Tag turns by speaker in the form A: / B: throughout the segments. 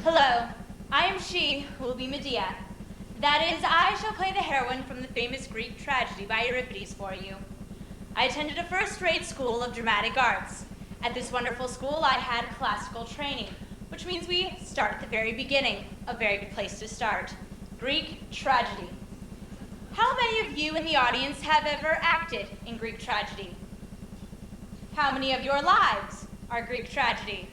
A: Hello, I am she who will be Medea. That is, I shall play the heroine from the famous Greek tragedy by Euripides for you. I attended a first-rate school of dramatic arts. At this wonderful school, I had classical training, which means we start at the very beginning, a very good place to start. Greek tragedy. How many of you in the audience have ever acted in Greek tragedy? How many of your lives are Greek tragedy?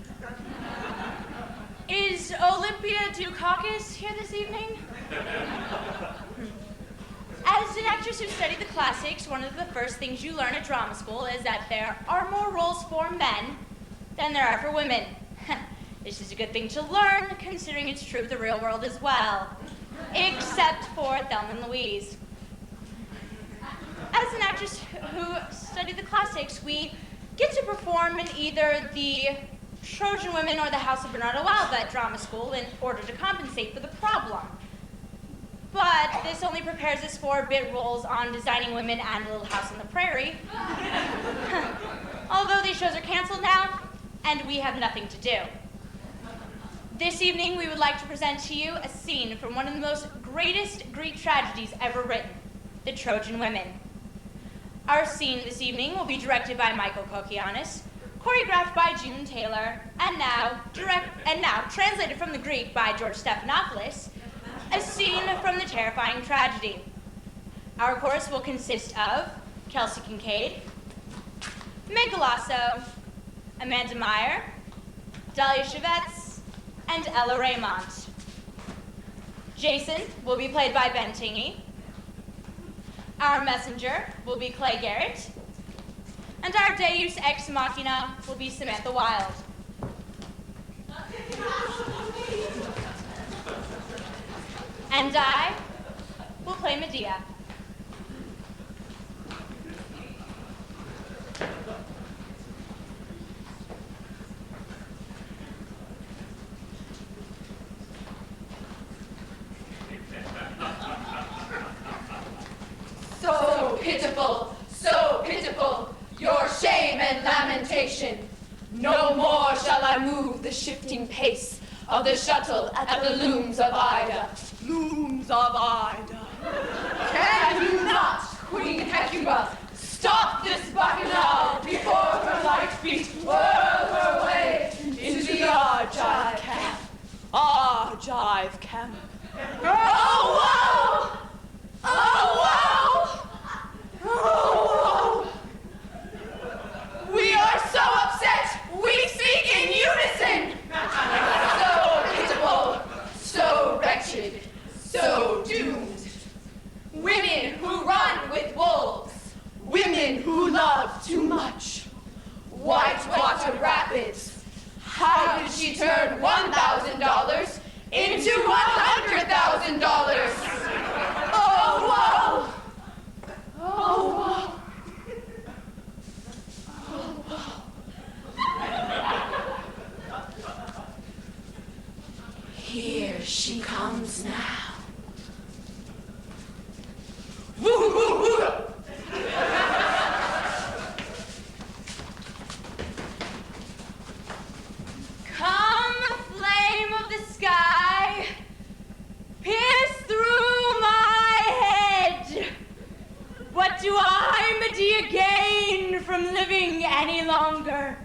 A: Is Olympia Dukakis here this evening? As an actress who studied the classics, one of the first things you learn at drama school is that there are more roles for men than there are for women. This is a good thing to learn, considering it's true of the real world as well. Except for Thelma and Louise. As an actress who studied the classics, we get to perform in either the Trojan Women or the House of Bernardo Alba at drama school in order to compensate for the problem. But this only prepares us for bit roles on Designing Women and Little House on the Prairie. Although these shows are canceled now, and we have nothing to do. This evening, we would like to present to you a scene from one of the most greatest Greek tragedies ever written, the Trojan Women. Our scene this evening will be directed by Michael Kokianis, choreographed by June Taylor, and now translated from the Greek by George Stephanopoulos, a scene from the terrifying tragedy. Our chorus will consist of Kelsey Kincaid, Meg Galasso, Amanda Meyer, Dahlia Chevetz, and Ella Raymond. Jason will be played by Ben Tingey. Our messenger will be Clay Garrett. And our Deus Ex Machina will be Samantha Wilde. And I will play Medea.
B: So pitiful, your shame and lamentation. No more shall I move the shifting pace of the shuttle at the looms of Ida. Looms of Ida. Can you not, Queen Hecuba, stop this bacchanal before her light feet whirl her way into the Argive camp? Argive camp. Oh, wow! Oh, wow! Oh, wow! We are so upset, we speak in unison! So pitiful, so wretched, so doomed. Women who run with wolves, women who love too much. Whitewater Rapids, how did she turn $1,000 into $100,000? Oh, whoa! Oh, whoa! Here she comes now. Woo, woo, woo!
A: Come, flame of the sky, pierce through my head. What do I, Medea, gain from living any longer?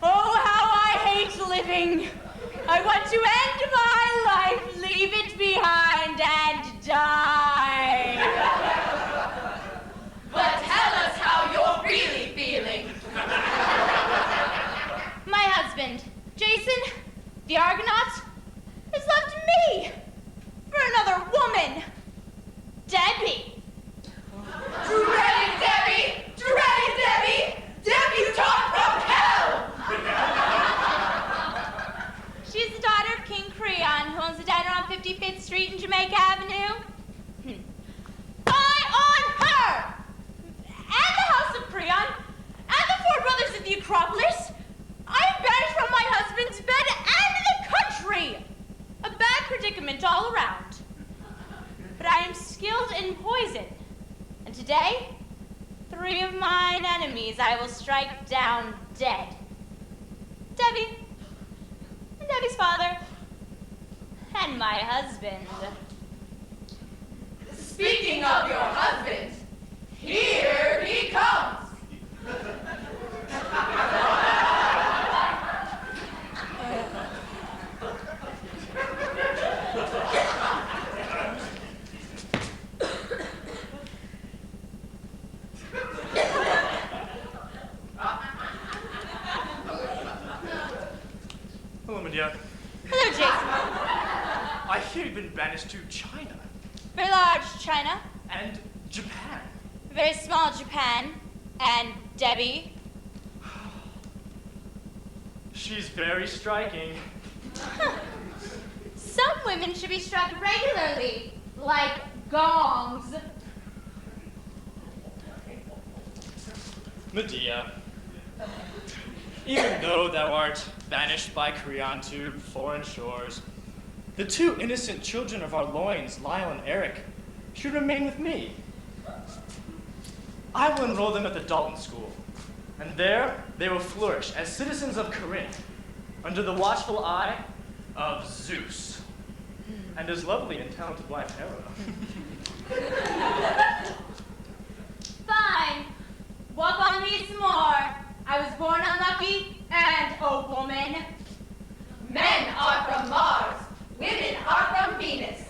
A: Oh, how I hate living. I want to end my life, leave it behind, and die.
B: But tell us how you're really feeling.
A: My husband, Jason, the Argonaut, has left me for another woman, Debbie.
B: Dreaded Debbie! Dreaded Debbie! Debutante from hell!
A: She's the daughter of King Creon, who owns a diner on 55th Street and Jamaica Avenue. Eye on her! And the House of Creon, and the four brothers of the Acropolis. I am banished from my husband's bed and the country. A bad predicament all around. But I am skilled in poison. And today, 3 of mine enemies I will strike down dead. Debbie, and Debbie's father, and my husband.
B: Speaking of your husband, here he comes.
C: Hello, Medea.
A: Hello, Jason.
C: I hear you've been banished to China
A: Very large China,
C: and Japan.
A: very small Japan, and Debbie.
C: She's very striking.
A: Some women should be struck regularly, like gongs.
C: Medea, even though thou art banished by Creon to foreign shores, the two innocent children of our loins, Lyle and Eric, should remain with me. I will enroll them at the Dalton School, and there they will flourish as citizens of Corinth, under the watchful eye of Zeus, and his lovely and talented wife, Hera.
A: Fine. Walk on me some more. I was born unlucky and a woman.
B: Men are from Mars, women are from Venus.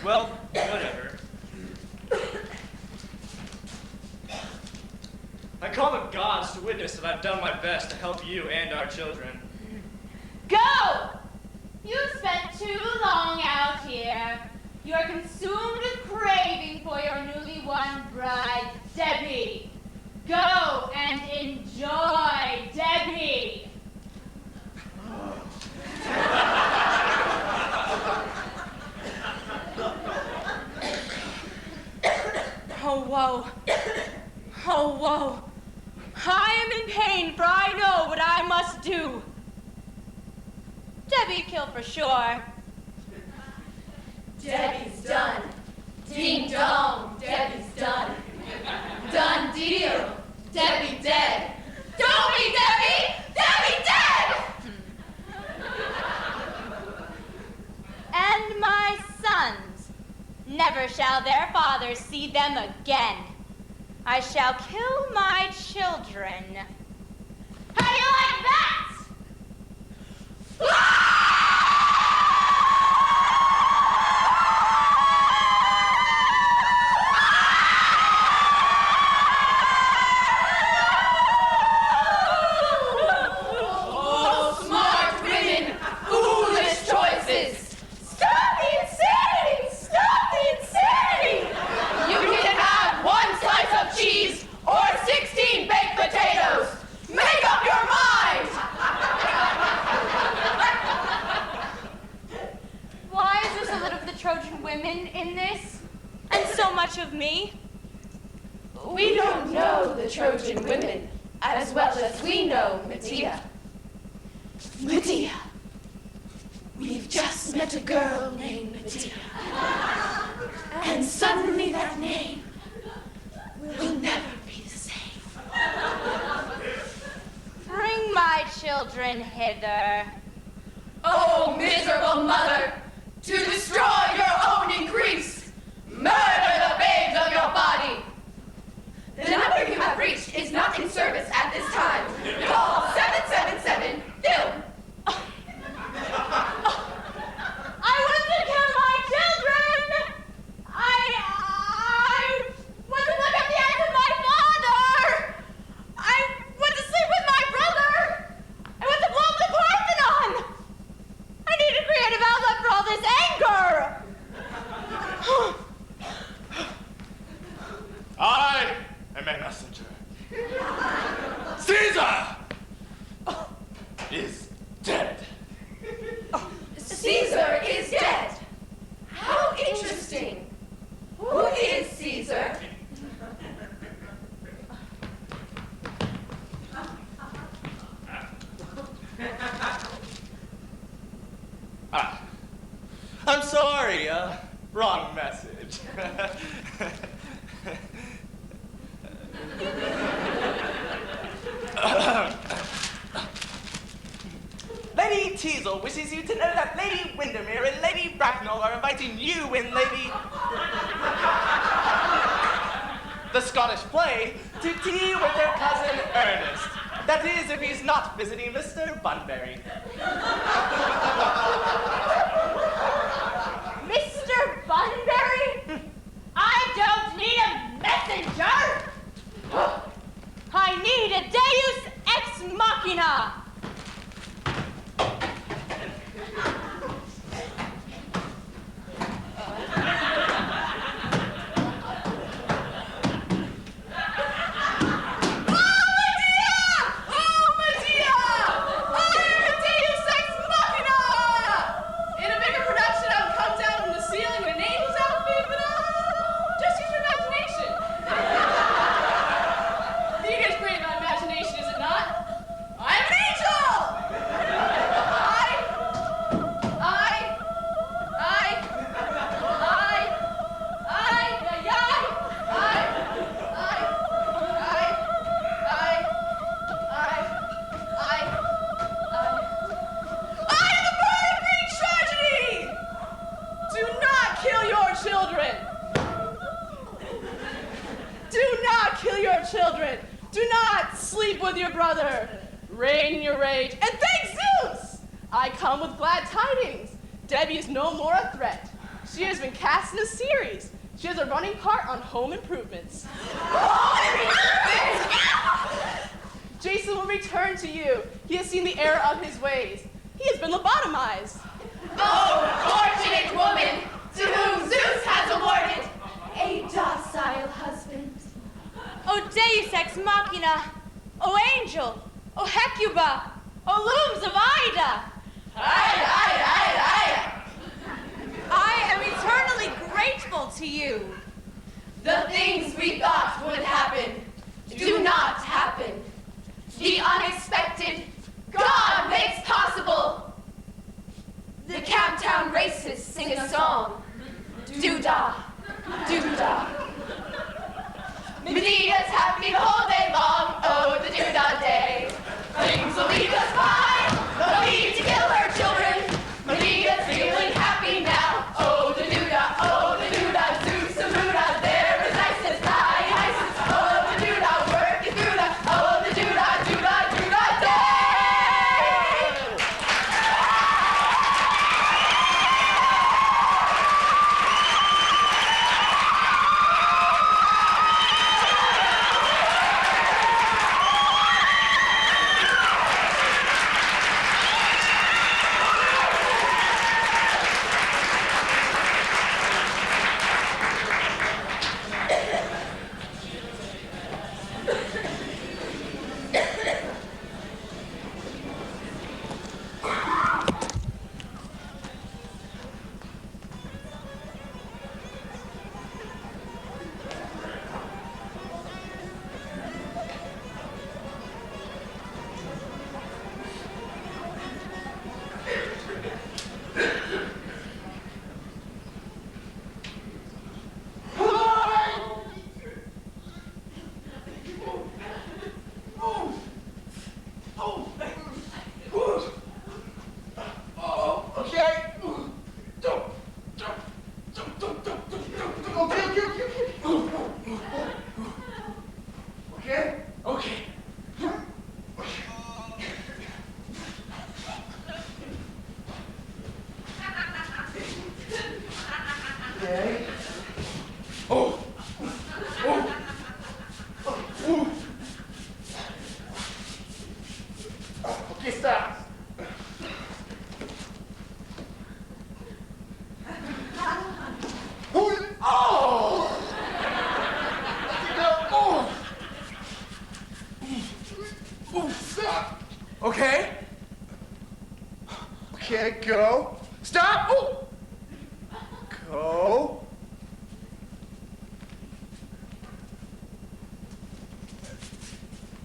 C: Well, whatever. I call the gods to witness that I've done my best to help you and our children.
A: Go! You've spent too long out here. You are consumed with craving for your newly won bride, Debbie. Go and enjoy Debbie. Oh, woe. Oh, woe. I am in pain, for I know what I must do. Debbie kill for sure.
B: Debbie's done. Ding dong, Debbie's done. Done deal, Debbie dead. Don't be Debbie, Debbie dead!
A: And my sons, never shall their fathers see them again. I shall kill my children. How do you like that?
B: Oh, smart women, foolish choices. Stop the insanity! Stop the insanity! You can have one slice of cheese or 16 baked potatoes. Make up your mind!
A: Why is there so little of the Trojan women in this? And so much of me?
B: We don't know the Trojan women as well as we know Medea. Medea. We've just met a girl named Medea. And suddenly that name will never be the same.
A: Bring my children hither.
B: Oh, miserable mother, to destroy your own increase, murder the babes of your body. The number you have reached is not in service at this time. Call 777 Film.
A: I want to kill my children! I want to look at the eyes of my father! I want to sleep with my brother! I want to blow up the Parthenon! I need a creative outlet for all this anger!
C: I am a messenger. Caesar is dead.
B: Caesar is dead. How interesting. Who is Caesar?
C: I'm sorry, wrong message.
D: Teasel wishes you to know that Lady Windermere and Lady Bracknell are inviting you and Lady... the Scottish play to tea with their cousin Ernest. That is, if he's not visiting Mr. Bunbury.
A: Mr. Bunbury? I don't need a messenger! I need a deus ex machina!
B: Children, do not sleep with your brother. Reign in your rage, and thank Zeus! I come with glad tidings. Debbie is no more a threat. She has been cast in a series. She has a running part on Home Improvements. Jason will return to you. He has seen the error of his ways. He has been lobotomized.
E: Oh, fortunate woman, to whom Zeus has awarded a docile husband.
A: O deus ex machina, O angel, O Hecuba, O looms of Ida. I am eternally grateful to you.
E: The things we thought would happen do not happen. The unexpected, God makes possible. The Camptown races sing a song. Doo-dah, doo-dah. Medea's happy the whole day long. Oh, the doo-dah day. Things will lead us by. No need to kill her children. Medea's feeling happy now. Oh, the doo-dah, Zeus and Buddha. There is Isis, Isis. Oh, the doo-dah, working through the. Oh, the doo-dah, doo-dah, doo-dah day.
F: Okay, go. Stop! Ooh. Go.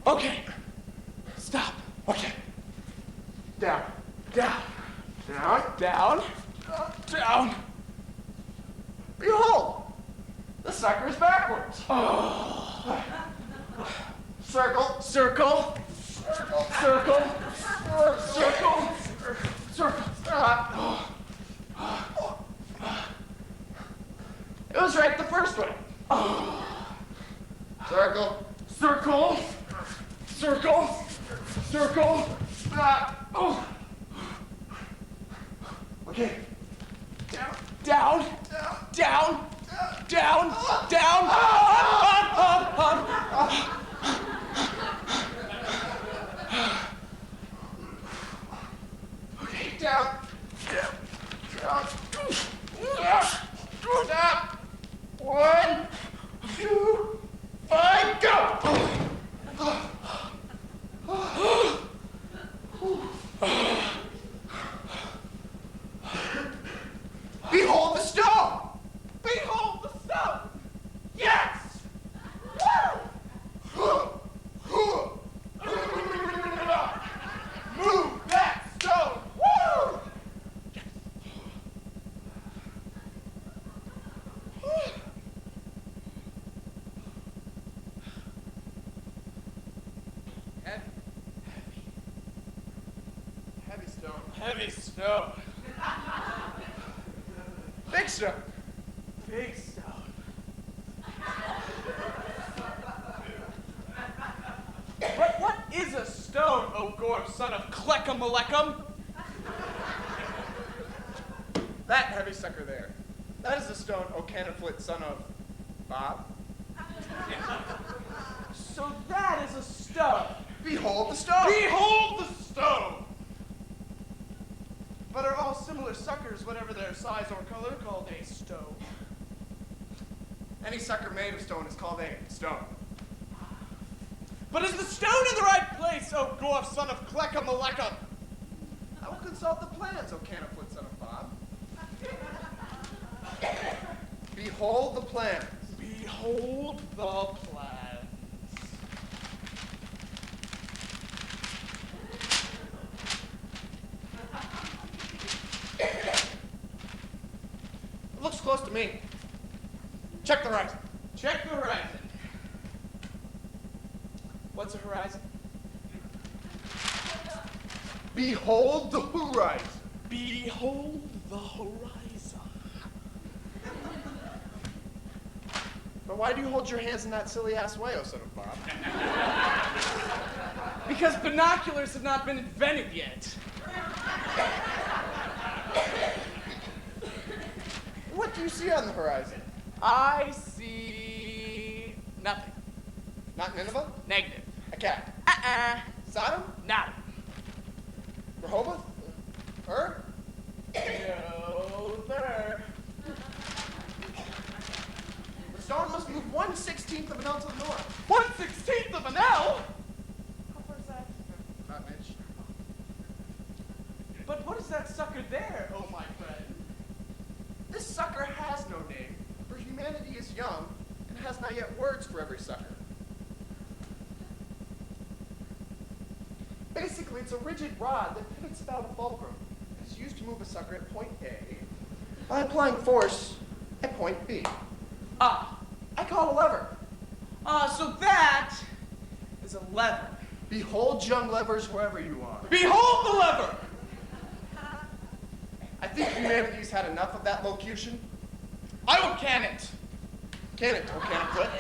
F: Okay. Stop. Okay. Down. Down. Down. Down. Down. Behold! The sucker is backwards. Oh. Circle. Circle. Circle. Circle. Circle. It was right the first way. Circle. Circle. Circle. Circle. Okay. Down. Down. Down. Down. Down. Up. Okay. Down. Down. Down. Stop. 1, 2, 5, go! Behold the stone! Behold the stone! Yes! Woo! Move that stone! Woo! Heavy stone. Heavy stone. Big stone. Big stone. What is a stone, O Gorf, son of Kleckum-Maleckum? That heavy sucker there. That is a stone, O Caniflit, son of Bob. So that is a stone. Behold the stone. Behold the stone. But are all similar suckers, whatever their size or color, called a stone? Any sucker made of stone is called a stone. But is the stone in the right place, O Gorf, son of Kleckum-Maleckum? I will consult the plans, O Caniflit, son of Bob. Behold the plans. Behold the plans. It looks close to me. Check the horizon. Check the horizon. What's a horizon? Behold the horizon. Behold the horizon. But why do you hold your hands in that silly-ass way, O son of Bob? Because binoculars have not been invented yet. What do you see on the horizon? I see nothing. Not Nineveh? Negative. A cat? Sodom? Nada. Rehoboth? No, there. The stone must move 1/16 of an L to the north. 1/16 of an L? How far is that? Not much. But what is that sucker there, oh my friend? This sucker has no name, for humanity is young and has not yet words for every sucker. Basically, it's a rigid rod that pivots about a fulcrum. It's used to move a sucker at point A by applying force at point B. I call it a lever. So that is a lever. Behold young levers wherever you are. Behold the lever! I think humanity's had enough of that locution. I will can it. Can it, or can it quit?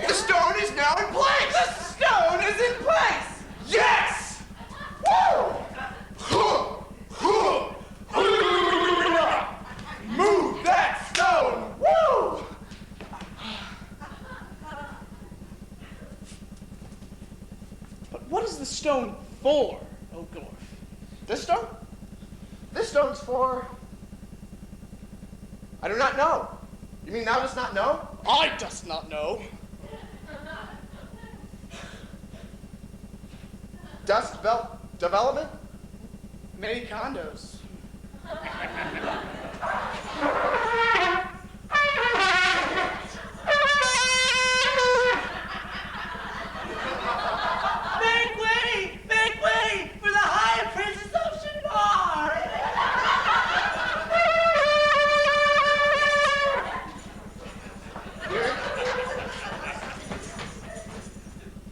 F: The stone is now in place! The stone is in place! Yes! Woo! Move that stone! Woo! But what is the stone for, O Gorf? This stone? This stone's for... I do not know. You mean thou dost not know? I dost not know. Dust development? Many condos. Make way for the High Princess of Shinar!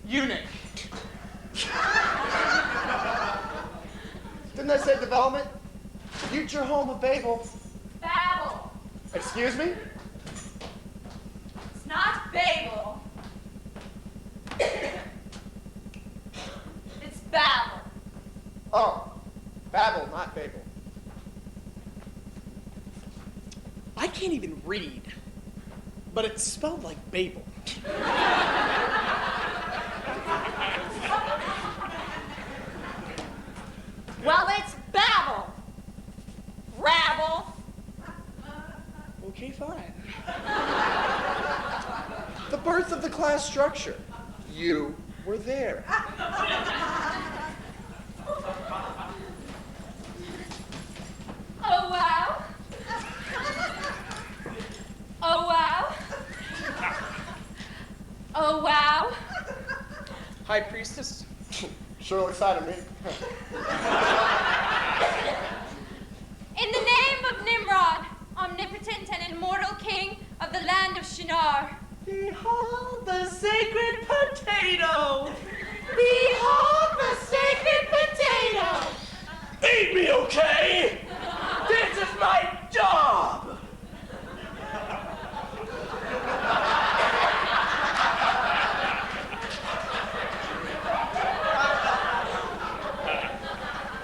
D: eunuch.
F: Didn't I say development? Future home of Babel.
A: Babel.
F: Excuse me?
A: It's not Babel. It's Babel.
F: Oh, Babel, not Babel.
D: I can't even read, but it's spelled like Babel.
A: Well, it's Babel. Rabble.
D: Okay, fine.
F: The birth of the class structure. You were there.
A: Oh, wow. Oh, wow. Oh, wow.
D: High Priestess?
F: Sure looks fine to me.
A: In the name of Nimrod, omnipotent and immortal king of the land of Shinar.
D: Behold the sacred potato!
B: Behold the sacred potato!
D: Feed me, okay? This is my job!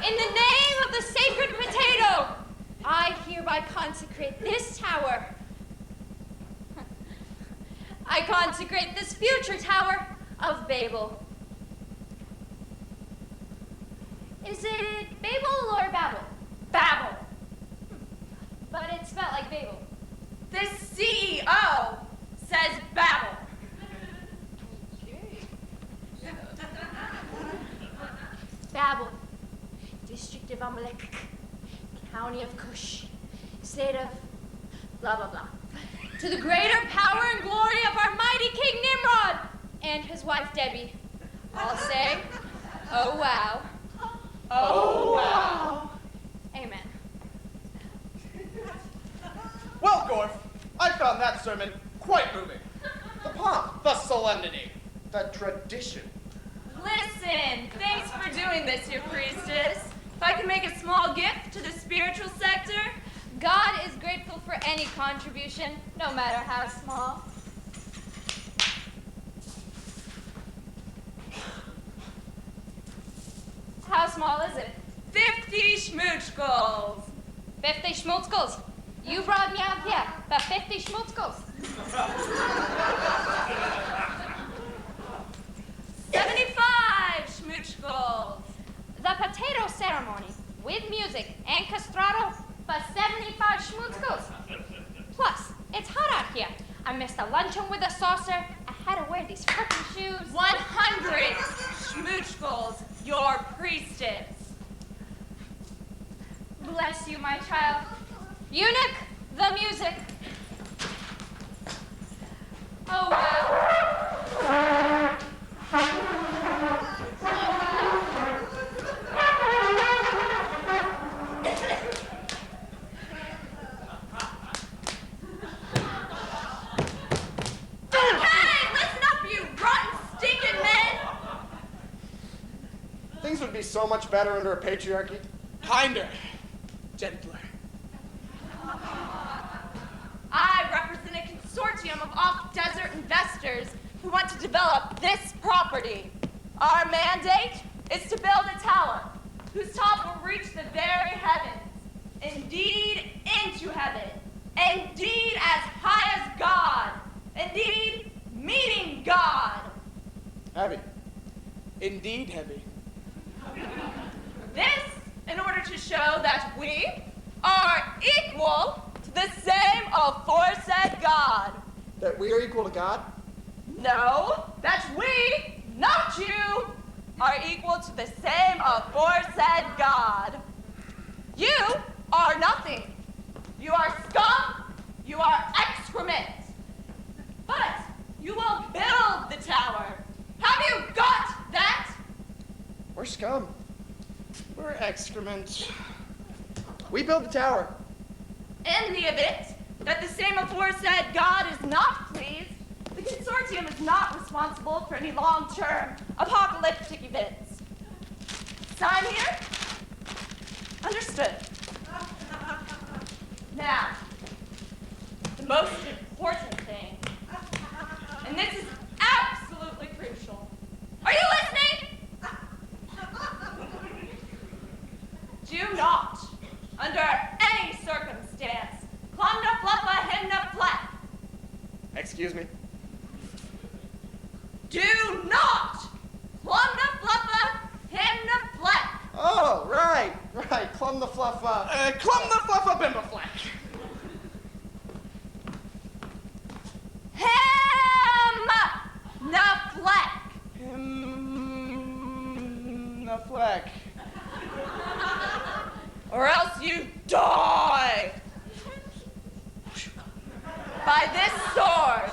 A: In the name of the sacred potato, I hereby consecrate this tower. I consecrate this future tower of Babel. Is it Babel or Babel? Babel. But it's spelled like Babel. This CEO says Babel. Babel, district of Amalek, county of Cush, state of blah, blah, blah. To the greater power and glory of our mighty King Nimrod and his wife Debbie. I'll say, oh wow.
D: Oh, wow.
A: Amen.
D: Well, Gorf, I found that sermon quite moving.
F: The pomp,
D: The solemnity.
F: the tradition.
A: Listen, thanks for doing this, your priestess. If I can make a small gift to the spiritual sector, God is grateful for any contribution, no matter how small. How small is it? 50 schmoochkos. 50 schmoochkos. You brought me out here for 50 schmoochkos. 75 schmoochkos. The potato ceremony with music and castrato for 75 schmoochkos. Plus, it's hot out here. I missed a luncheon with a saucer. I had to wear these frickin' shoes. 100 schmoochkos, your priestess. Bless you, my child. Eunuch, the music. Oh, wow. Hey, listen up, you rotten, stinking men!
F: Things would be so much better under a patriarchy.
D: Kinder. Gentler.
A: I represent a consortium of off-desert investors who want to develop this property. Our mandate is to build a tower whose top will reach the very heavens, indeed into heaven, indeed as high as God, indeed meeting God.
F: Heavy.
D: Indeed heavy.
A: This in order to show that we are equal to the same aforesaid God.
F: That we are equal to God?
A: No, that we, not you, are equal to the same aforesaid God. You are nothing. You are scum. You are excrement. But you will build the tower. Have you got that?
F: We're scum.
D: We're excrement.
F: We build the tower.
A: In the event that the same aforesaid God is not pleased, the consortium
B: Coliseum is not responsible for any long-term apocalyptic events. Sign here? Understood. Now, the most important thing, and this is absolutely crucial. Are you listening? Do not, under any circumstance, Klumna Fluffa Himna Flap.
F: Excuse me?
B: Do not Klumna Fluffa Himna Flap.
F: Oh, right. Clum the fluffa.
D: Clum the fluffa bimba flack.
B: Himna Flap.
D: The flack.
B: Or else you die by this sword.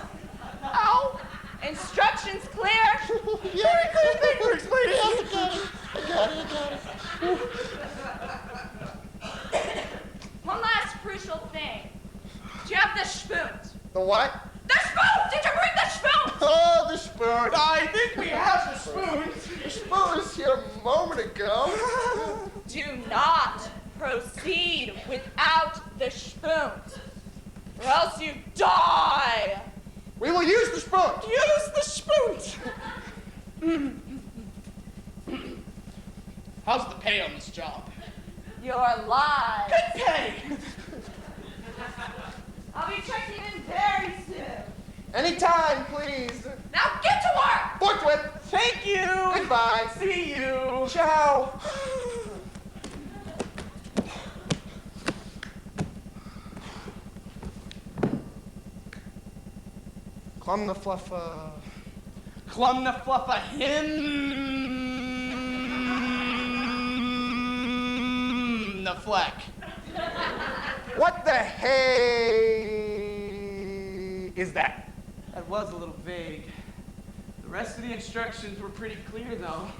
B: Ow! Instructions clear?
F: Very clear, thank you for explaining. I got it.
B: One last crucial thing. Do you have the spoon?
F: The what?
B: The spoon! Did you bring the spoon?
F: Oh, the spoon.
D: I think we have the spoon.
F: The spoon was here a moment ago.
B: Do not proceed without the spoon, or else you die.
F: We will use the spoon.
D: Use the spoon. How's the pay on this job?
B: You're alive.
D: Good pay.
B: I'll be checking in very soon.
F: Anytime, please.
B: Now get to work!
F: Forthwith.
D: Thank you.
F: Goodbye.
D: See you.
F: Ciao. Clum the fluffa.
D: Clum the fluffa him the flack.
F: What the hey is that?
D: That was a little vague. The rest of the instructions were pretty clear, though.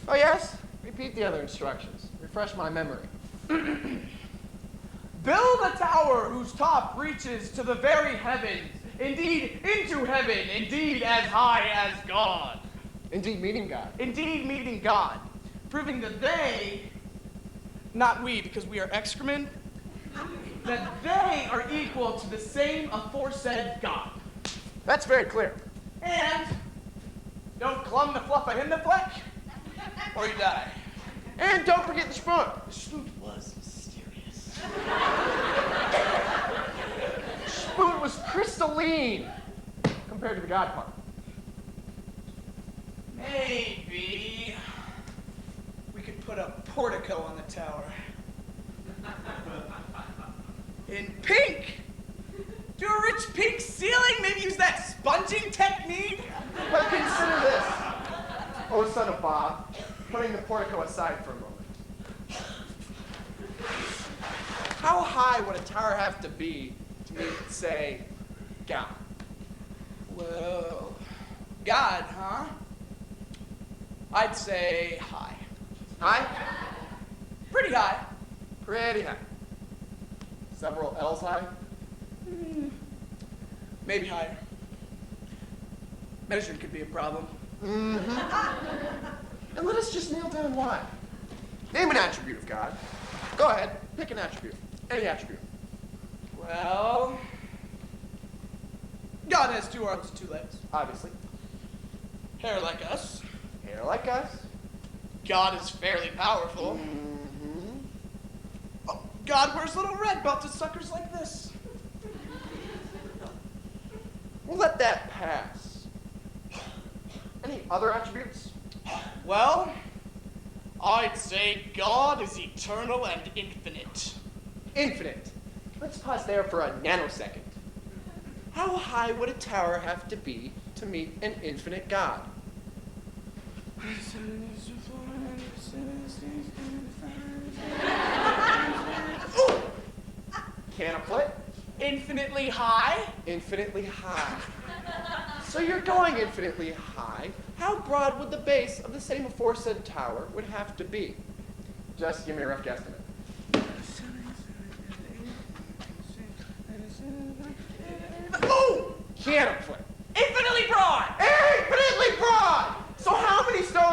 F: Oh, yes? Repeat the other instructions. Refresh my memory.
D: Build a tower whose top reaches to the very heavens, indeed into heaven, indeed as high as God.
F: Indeed, meeting God.
D: Indeed meeting God, proving that they, not we because we are excrement, that they are equal to the same aforesaid God.
F: That's very clear.
D: And don't clum the fluff of him the fleck, or you die.
F: And don't forget the spoon.
D: The spoon was mysterious.
F: The spoon was crystalline compared to the God part.
D: Maybe we could put a portico on the tower. In pink! Do a rich pink ceiling, maybe use that sponging technique?
F: But consider this, oh son of Bob, putting the portico aside for a moment. How high would a tower have to be to meet, say, God?
D: Well, God, huh? I'd say high.
F: High?
D: Pretty high.
F: Pretty high. Several L's high?
D: Maybe higher. Measuring could be a problem.
F: Mm-hmm. And let us just nail down why. Name an attribute of God. Go ahead, pick an attribute. Any attribute.
D: Well, God has 2 arms and 2 legs.
F: Obviously.
D: Hair like us.
F: Hair like us.
D: God is fairly powerful.
F: Mm-hmm.
D: Oh, God wears little red belted suckers like this.
F: We'll let that pass. Any other attributes?
D: Well, I'd say God is eternal and infinite.
F: Infinite. Let's pause there for a nanosecond. How high would a tower have to be to meet an infinite God? Ooh! Can a foot?
D: Infinitely high?
F: Infinitely high. So you're going infinitely high. How broad would the base of the same aforesaid tower would have to be? Just give me a rough guesstimate. Ooh! Can a foot.
D: Infinitely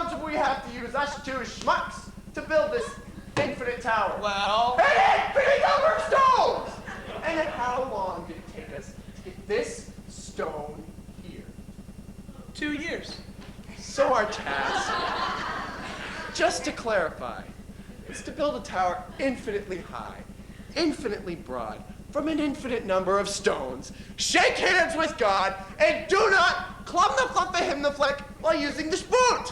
F: stones would we have to use, us two schmucks, to build this infinite tower?
D: Well,
F: An infinite number of stones! And then how long did it take us to get this stone here?
D: 2 years.
F: So our task, just to clarify, is to build a tower infinitely high, infinitely broad, from an infinite number of stones. Shake hands with God, and do not clum the flump the him the fleck while using the spoon.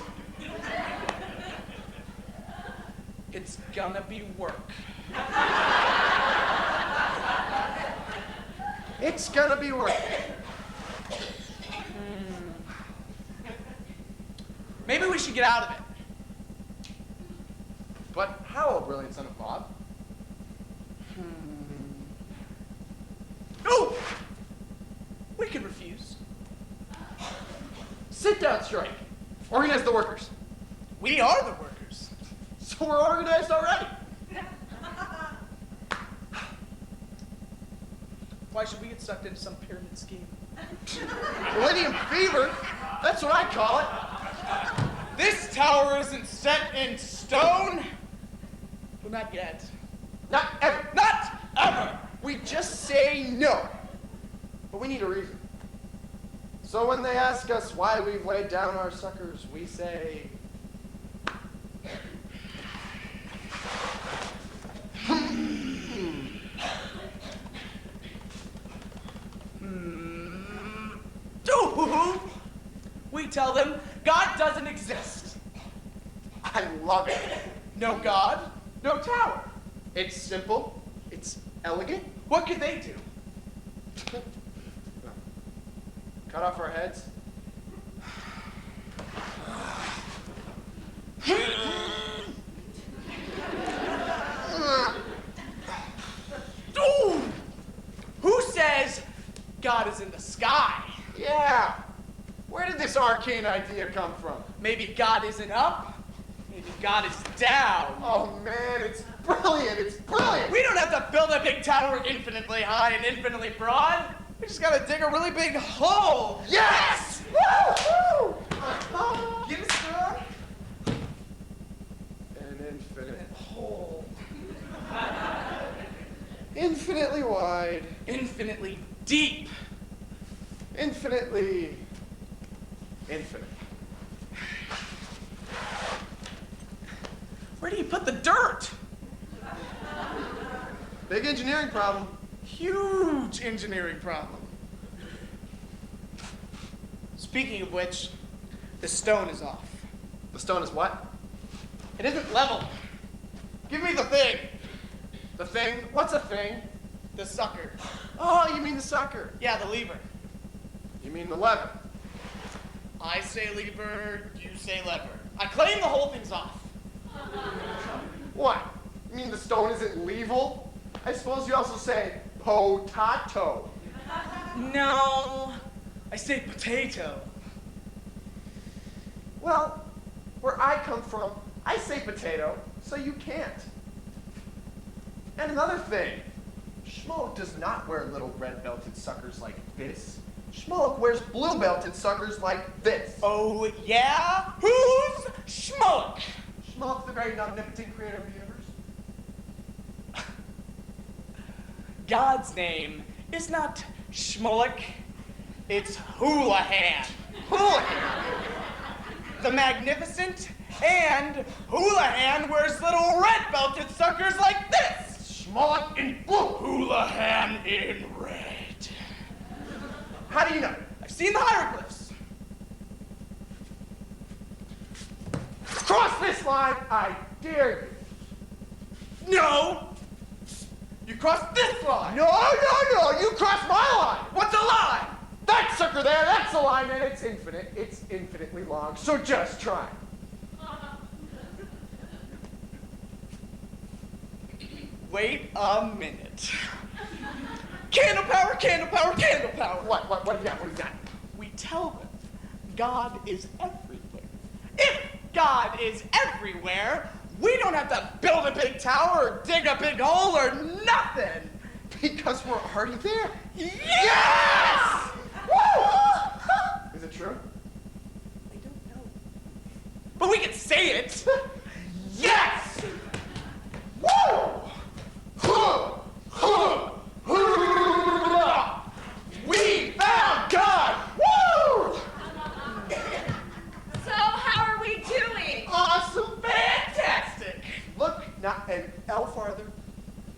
D: It's gonna be work.
F: It's gonna be work.
D: Maybe we should get out of it.
F: But how, O brilliant son of Bob?
D: Oh! We can refuse.
F: Sit down strike. Organize the workers.
D: We are the workers.
F: So we're organized already.
D: Why should we get sucked into some pyramid scheme?
F: Millennium fever? That's what I call it.
D: This tower isn't set in stone. Well, not yet.
F: Not ever.
D: Not ever!
F: We just say no. But we need a reason. So when they ask us why we've laid down our suckers, we say...
D: We tell them God doesn't exist.
F: I love it.
D: No God, no tower.
F: It's simple. It's elegant.
D: What could they do?
F: Cut off our heads.
D: Ooh! Who says God is in the sky?
F: Yeah. Where did this arcane idea come from?
D: Maybe God isn't up. Maybe God is down.
F: Oh man, it's brilliant. It's brilliant.
D: We don't have to build a big tower infinitely high and infinitely broad. We just gotta dig a really big hole.
F: Yes! Woo!
D: Give us
F: An infinite
D: hole.
F: Infinitely wide.
D: Infinitely deep.
F: Infinitely infinite.
D: Where do you put the dirt?
F: Big engineering problem.
D: Huge engineering problem. Speaking of which, the stone is off.
F: The stone is what?
D: It isn't level. Give me the thing.
F: The thing? What's a thing?
D: The sucker.
F: Oh, you mean the sucker.
D: Yeah, the lever.
F: You mean the lever.
D: I say lever, you say lever. I claim the whole thing's off.
F: What? You mean the stone isn't level? I suppose you also say potato.
D: No, I say potato.
F: Well, where I come from, I say potato, so you can't. And another thing, Schmolik does not wear little red-belted suckers like this. Schmolik wears blue-belted suckers like this.
D: Oh, yeah? Who's Schmolik?
F: Schmolik, the great omnipotent creator of the universe.
D: God's name is not Schmolik, it's Houlihan.
F: Houlihan!
D: The magnificent, and Houlihan wears little red-belted suckers like this.
F: Schmolik in blue.
D: Houlihan in red.
F: How do you know?
D: I've seen the hieroglyphs.
F: Cross this line, I dare you.
D: No. You crossed this line.
F: No, you crossed my line.
D: What's a line?
F: That sucker there, that's the line, and it's infinite. It's infinitely long, so just try.
D: Wait a minute. Candle power, candle power, candle power.
F: What do you got? What do you got?
D: We tell them God is everywhere. If God is everywhere, we don't have to build a big tower or dig a big hole or nothing.
F: Because we're already there.
D: Yes!
F: Woo! Is it true?
D: I don't know. But we can say it. Yes!
F: Woo! We found God! Woo!
B: So how are we doing?
F: Awesome!
D: Fantastic!
F: Look not an L farther.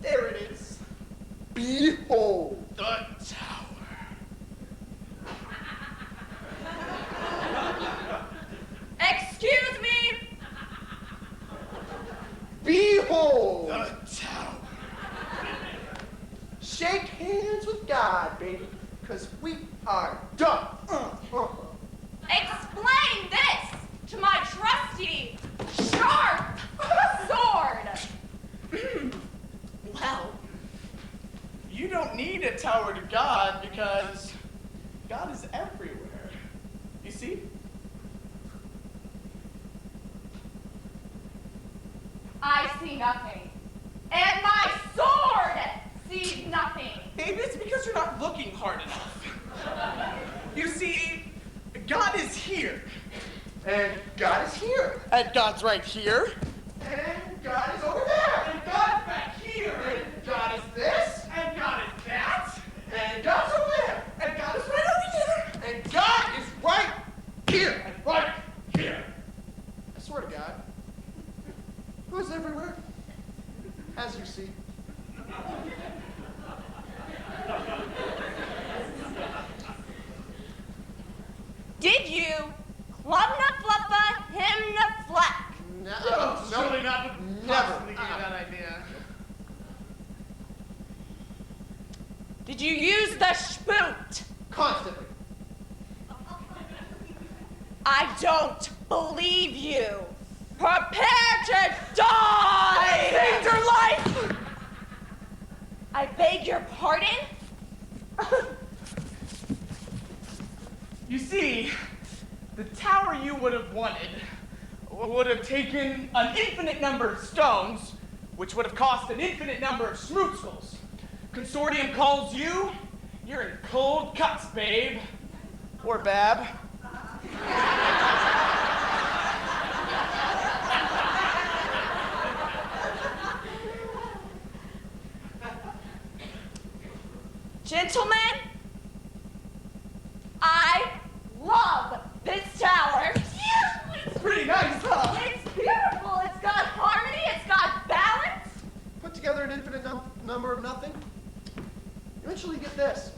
F: There it is. Behold.
D: The tower.
B: Excuse me?
F: Behold.
D: The tower.
F: Shake hands with God, baby, because we are done.
A: Explain this to my trusty, sharp sword.
D: Well, you don't need a tower to God because God is everywhere. You see?
A: I see nothing. And my sword sees nothing.
D: Maybe it's because you're not looking hard enough. You see, God is here.
F: And God is here.
D: And God's right here.
F: And God is over there.
D: And God's back here.
F: And God is this.
D: And God is that.
F: And God's over there.
D: And God is right over there.
F: And God is right here. And right here. I swear to God. Who's everywhere? As you see.
A: Did you club na fluffa him na flack?
F: No,
D: Surely not
F: never.
D: possibly give you that idea.
A: Did you use the spoot?
F: Constantly.
A: I don't believe you. Prepare to die!
D: Saved your life!
A: I beg your pardon?
D: You see, the tower you would have wanted would have taken an infinite number of stones, which would have cost an infinite number of schmoozles. Consortium calls you, you're in cold cuts, babe. Or Bab.
A: Gentlemen, I love this tower.
D: It's pretty nice, huh?
A: It's beautiful. It's got harmony. It's got balance.
F: Put together an infinite number of nothing. Eventually get this.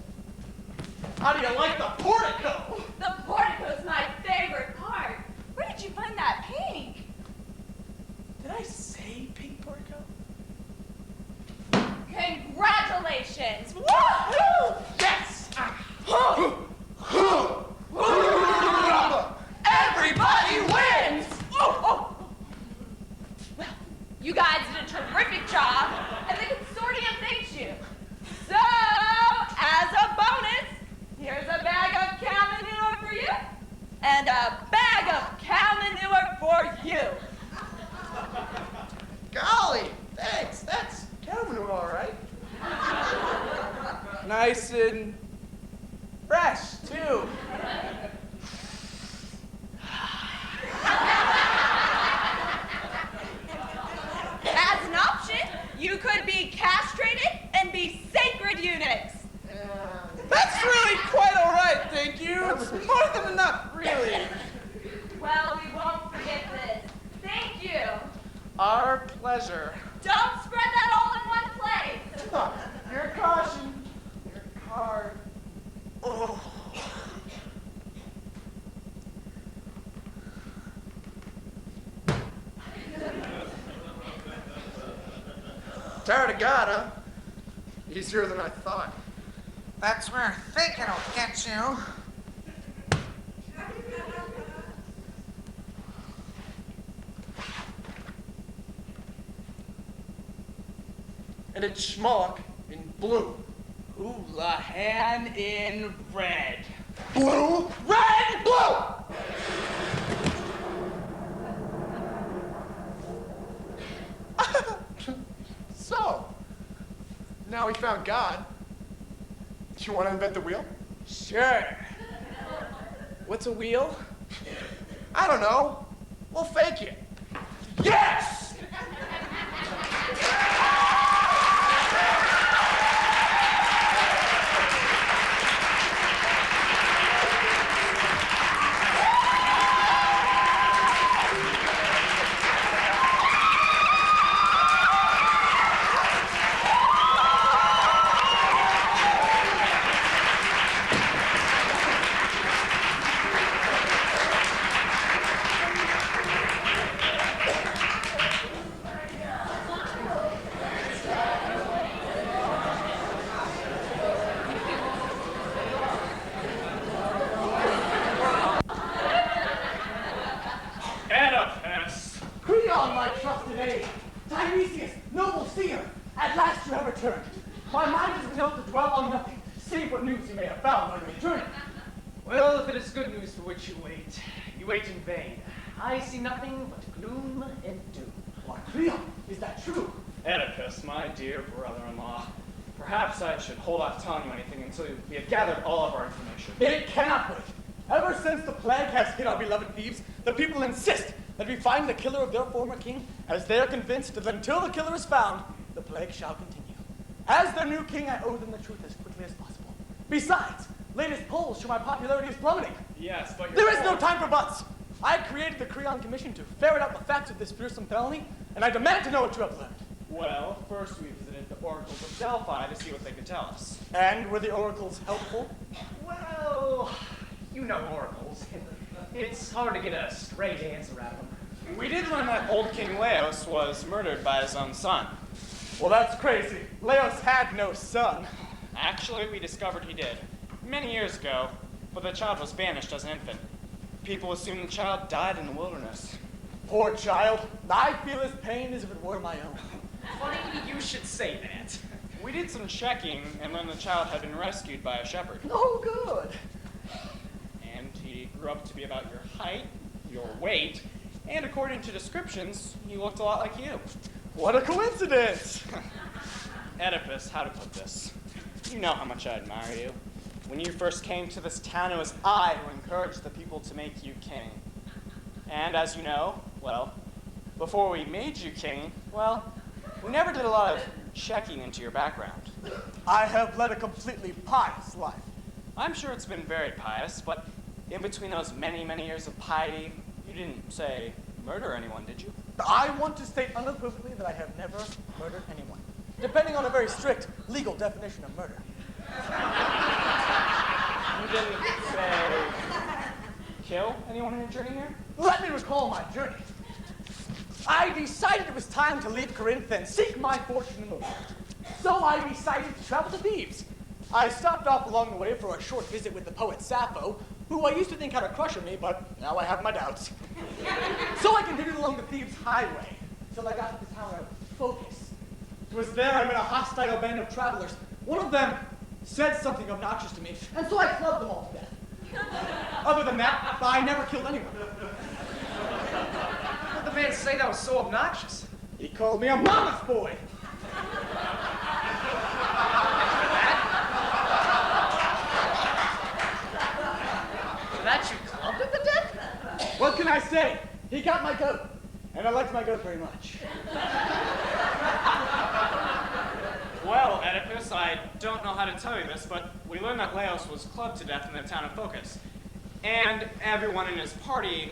D: How do you like the portico?
A: The portico's my favorite part. Where did you find that pink?
D: Did I say pink portico?
A: Congratulations! Woohoo!
D: Yes!
A: Everybody wins! Oh! Well, you guys did a terrific job, and the consortium thanks you. So, as a bonus, here's a bag of cow manure for you, and a bag of cow manure for you.
F: Golly, thanks. That's cow manure, all right.
D: Nice and fresh, too.
A: As an option, you could be castrated and be sacred eunuchs.
D: That's really quite all right, thank you. It's more than enough, really.
A: Well, we won't forget this. Thank you.
D: Our pleasure.
A: Don't spread that all in one place.
F: Your caution. Your card.
D: Oh.
F: Tired of God, huh? Easier than I thought.
G: That's where thinking will get you.
F: And it's schmuck in blue.
D: Houlihan in red.
F: Blue?
D: Red!
F: Blue! So, now we found God. Do you want to invent the wheel?
D: Sure. What's a wheel?
F: I don't know. We'll fake it.
D: Yes!
C: Oedipus!
D: Creon, my trusted aid, Tiresias, noble seer, at last you have returned. My mind has been able to dwell on nothing, save what news you may have found on your return.
H: Well, if it is good news for which you wait in vain. I see nothing but gloom and doom.
D: Why, Creon, is that true?
C: Oedipus, my dear brother-in-law, perhaps I should hold off telling you anything until we have gathered all of our information.
D: It cannot wait. Ever since the plague has hit our beloved Thebes, the people insist that we find the killer of their former king, as they are convinced that until the killer is found, the plague shall continue. As their new king, I owe them the truth as quickly as possible. Besides, latest polls show my popularity is plummeting.
C: Yes, but
D: There is no time for buts. I created the Creon Commission to ferret out the facts of this fearsome felony, and I demand to know what you have learned.
C: Well, first we visited the oracles of Delphi to see what they could tell us.
D: And were the oracles helpful?
H: Well, you know oracles. It's hard to get a straight answer out of them.
C: We did learn that old King Laos was murdered by his own son.
D: Well, that's crazy. Laos had no son.
C: Actually, we discovered he did, many years ago, but the child was banished as an infant. People assume the child died in the wilderness.
D: Poor child. I feel his pain as if it were my own.
H: Funny you should say that.
C: We did some checking and learned the child had been rescued by a shepherd.
D: Oh, good.
C: And he grew up to be about your height, your weight, and according to descriptions, he looked a lot like you.
D: What a coincidence.
C: Oedipus, how to put this? You know how much I admire you. When you first came to this town, it was I who encouraged the people to make you king. And as you know, well, before we made you king, well, we never did a lot of checking into your background.
D: I have led a completely pious life.
C: I'm sure it's been very pious, but in between those many, many years of piety, you didn't, say, murder anyone, did you?
D: I want to state unequivocally that I have never murdered anyone, depending on a very strict legal definition of murder.
C: You didn't, say, kill anyone on your journey here?
D: Let me recall my journey. I decided it was time to leave Corinth and seek my fortune in the world. So I decided to travel to Thebes. I stopped off along the way for a short visit with the poet Sappho, who I used to think had a crush on me, but now I have my doubts. So I continued along the Thebes highway until I got to the town of Phocis. It was there I met a hostile band of travelers. One of them said something obnoxious to me, and so I clubbed them all to death. Other than that, I never killed anyone.
H: What did the man say that was so obnoxious?
D: He called me a mama's boy.
H: That you clubbed him to death?
D: What can I say? He got my goat, and I liked my goat very much.
C: Well, Oedipus, I don't know how to tell you this, but we learned that Laos was clubbed to death in the town of Phocis. And everyone in his party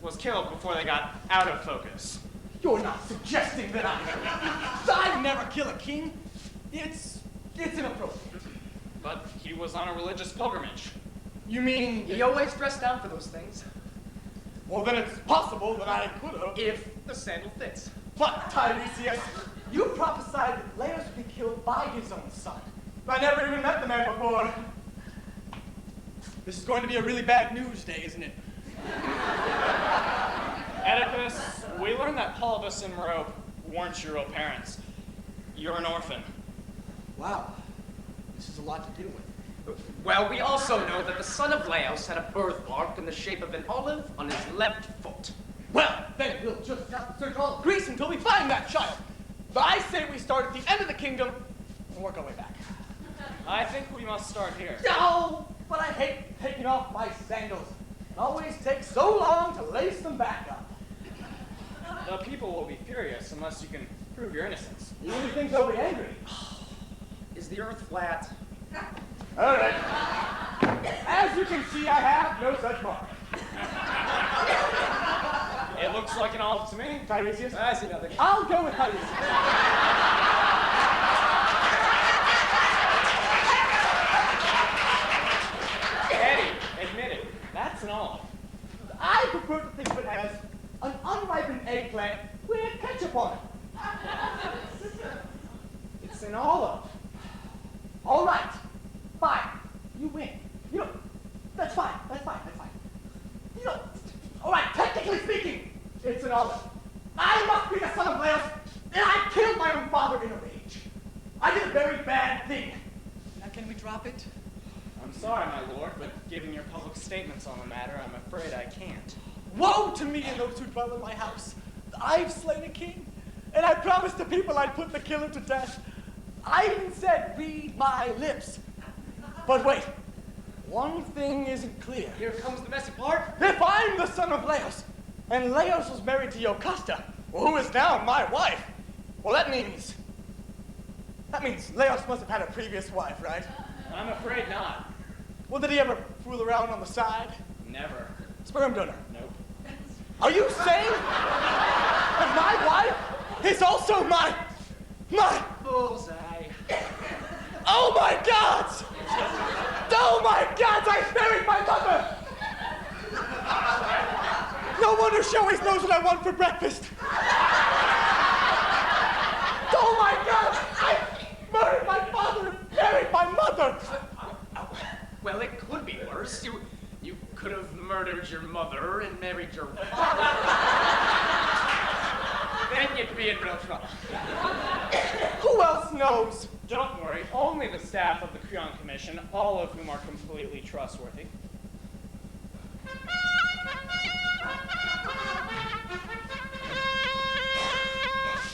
C: was killed before they got out of Phocis.
D: You're not suggesting that I'd never kill a king. It's inappropriate.
C: But he was on a religious pilgrimage.
D: You mean,
H: He always dressed down for those things.
D: well, then it's possible that I could have.
H: If the sandal fits.
D: But, Tiresias, you prophesied that Laos would be killed by his own son. I never even met the man before. This is going to be a really bad news day, isn't it?
C: Oedipus, we learned that Polybus and Merope weren't your real parents. You're an orphan.
D: Wow, this is a lot to deal with.
H: Well, we also know that the son of Laos had a birthmark in the shape of an olive on his left foot.
D: Well, then we'll just have to search all of Greece until we find that child. But I say we start at the end of the kingdom and work our way back.
C: I think we must start here.
D: No, but I hate taking off my sandals. It always takes so long to lace them back up.
C: The people will be furious unless you can prove your innocence.
D: The only thing they'll be angry.
H: Is the earth flat?
D: All right. As you can see, I have no such mark.
C: It looks like an olive to me.
D: Tiresias?
H: I see nothing.
D: I'll go with Tiresias.
C: Eddie, admit it. That's an olive.
D: I prefer to think of it as an unripened eggplant with ketchup on it. It's an olive. All right. Fine. You win. You know, that's fine. That's fine. That's fine. You know, all right, technically speaking, it's an olive. I must be the son of Leos, and I killed my own father in a rage. I did a very bad thing. Now can we drop it?
C: I'm sorry, my lord, but given your public statements on the matter, I'm afraid I can't.
D: Woe to me and those who dwell in my house. I've slain a king, and I promised the people I'd put the killer to death. I even said, read my lips. But wait, one thing isn't clear.
H: Here comes the messy part.
D: If I'm the son of Leos, and Leos was married to Jocasta, who is now my wife, well, that means Leos must have had a previous wife, right?
C: I'm afraid not.
D: Well, did he ever fool around on the side?
C: Never.
D: Sperm donor.
C: Nope.
D: Are you saying that my wife is also my...
H: Bullseye.
D: Oh my gods! Oh my gods, I buried my mother! No wonder she always knows what I want for breakfast. Oh my God! I murdered my father and buried my mother!
H: Well, it could be worse. You could have murdered your mother and married your father. Then you'd be in real trouble.
D: Who else knows?
C: Don't worry, only the staff of the Creon Commission, all of whom are completely trustworthy.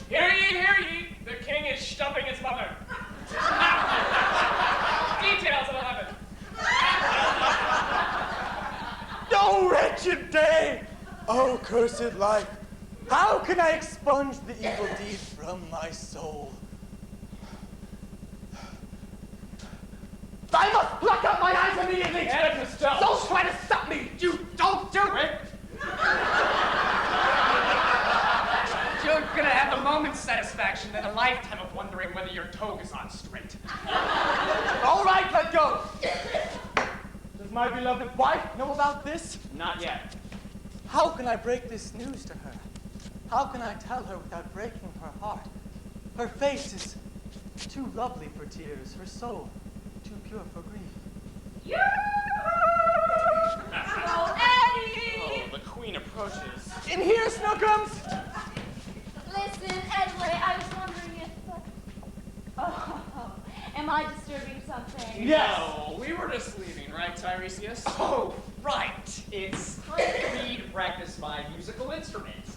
C: Hear ye, hear ye! The king is stumping his mother. Details of 11.
D: Oh, wretched day! Oh, cursed life! How can I expunge the evil deed from my soul? I must pluck out my eyes immediately!
C: Oedipus, don't!
D: Don't try to stop me! You don't do it!
H: You're gonna have a moment's satisfaction and a lifetime of wondering whether your toga's on straight.
D: All right, let go! Does my beloved wife know about this?
C: Not yet.
D: How can I break this news to her? How can I tell her without breaking her heart? Her face is too lovely for tears, her soul too pure for grief.
A: Oh, Eddie!
C: Oh, the queen approaches.
D: In here, Snookums!
A: Listen, Edley, I was wondering if... Oh, am I disturbing something?
D: Yes.
C: No, we were just leaving, right, Tiresias?
H: Oh, right. It's time for me to practice my musical instruments.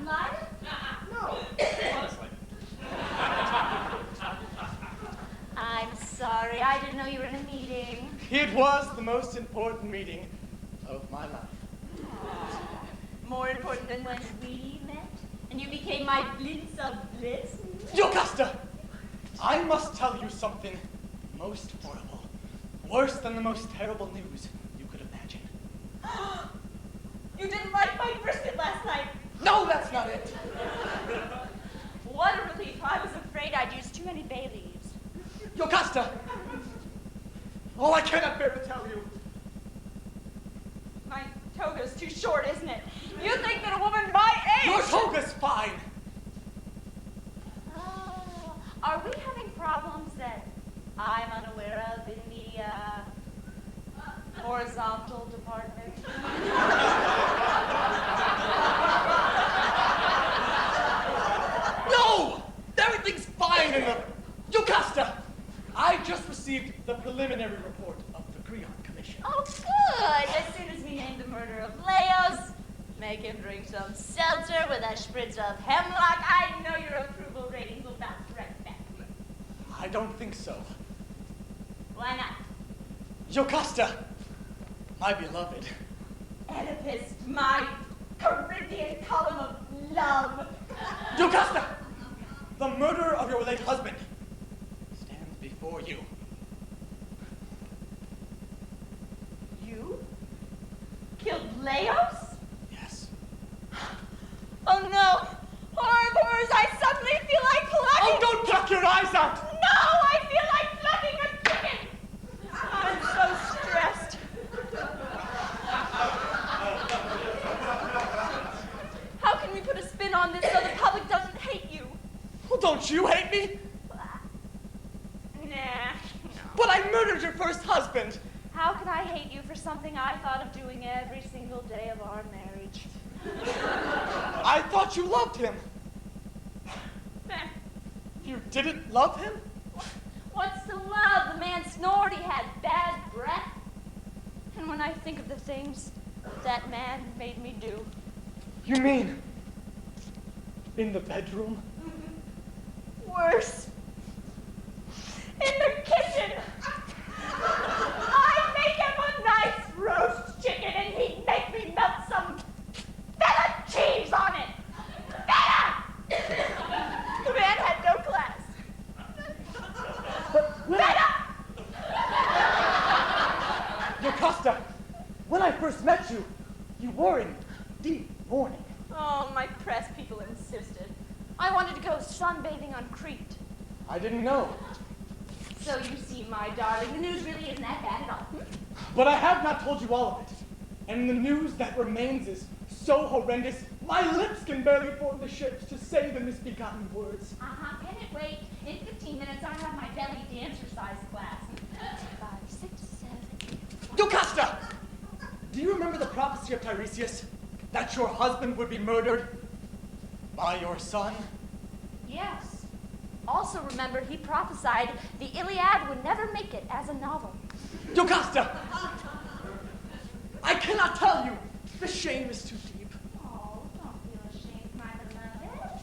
A: Mine?
H: No, honestly.
A: I'm sorry, I didn't know you were in a meeting.
D: It was the most important meeting of my life.
A: More important than when we met, and you became my blitz of bliss.
D: Jocasta! I must tell you something most horrible. Worse than the most terrible news you could imagine.
A: You didn't like my brisket last night.
D: No, that's not it.
A: What a relief. I was afraid I'd used too many bay leaves.
D: Jocasta! Oh, I cannot bear to tell you.
A: My toga's too short, isn't it? You think that a woman my age...
D: Your toga's fine.
A: Are we having problems that I'm unaware of in the horizontal department?
D: No! Everything's fine in the... Jocasta! I just received the preliminary report of the Creon Commission.
A: Oh, good. As soon as we name the murder of Leos, make him drink some seltzer with a spritz of hemlock, I know your approval ratings will bounce right back.
D: I don't think so.
A: Why not?
D: Jocasta! my beloved.
A: Oedipus, my Corinthian column of love.
D: Jocasta! The murderer of your late husband stands before you.
A: You killed Laos?
D: Yes.
A: Oh no! Horror of horrors, I suddenly feel like
D: Oh,
A: plucking!
D: don't pluck your eyes out!
A: No, I feel like plucking a chicken! I'm so stressed. How can we put a spin on this so the public doesn't hate you?
D: Well, don't you hate me?
A: Nah, no.
D: But I murdered your first husband.
A: How can I hate you for something I thought of doing every single day of our marriage?
D: I thought you loved him.
A: Meh.
D: You didn't love him?
A: What's to love? The man snored, he had bad breath. And when I think of the things that man made me do.
D: You mean in the bedroom?
A: Worse. In the kitchen. I'd make him a nice roast chicken and he'd make me melt some feta cheese on it. Feta! The man had no class. Feta!
D: Jocasta, when I first met you, you were in deep mourning.
A: Oh, my press people insisted. I wanted to go sunbathing on Crete.
D: I didn't know.
A: So you see, my darling, the news really isn't that bad at all.
D: But I have not told you all of it. And the news that remains is so horrendous, my lips can barely form the shapes to say the misbegotten words.
A: Can it wait? In 15 minutes, I have my belly dancercise class. 5, 6, 7, 8.
D: Jocasta! Do you remember the prophecy of Tiresias? That your husband would be murdered by your son?
A: Yes. Also remember, he prophesied the Iliad would never make it as a novel.
D: Jocasta! I cannot tell you. The shame is too deep.
A: Oh, don't feel ashamed, my beloved.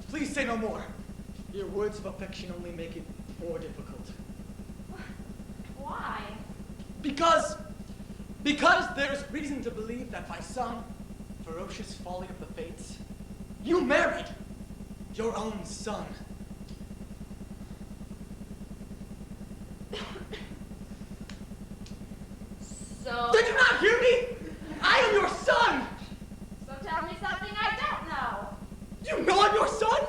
D: Please say no more. Your words of affection only make it more difficult.
A: Why?
D: Because there's reason to believe that by some ferocious folly of the fates, you married your own son.
A: So...
D: Did you not hear me? I am your son!
A: So tell me something I don't know.
D: You know I'm your son?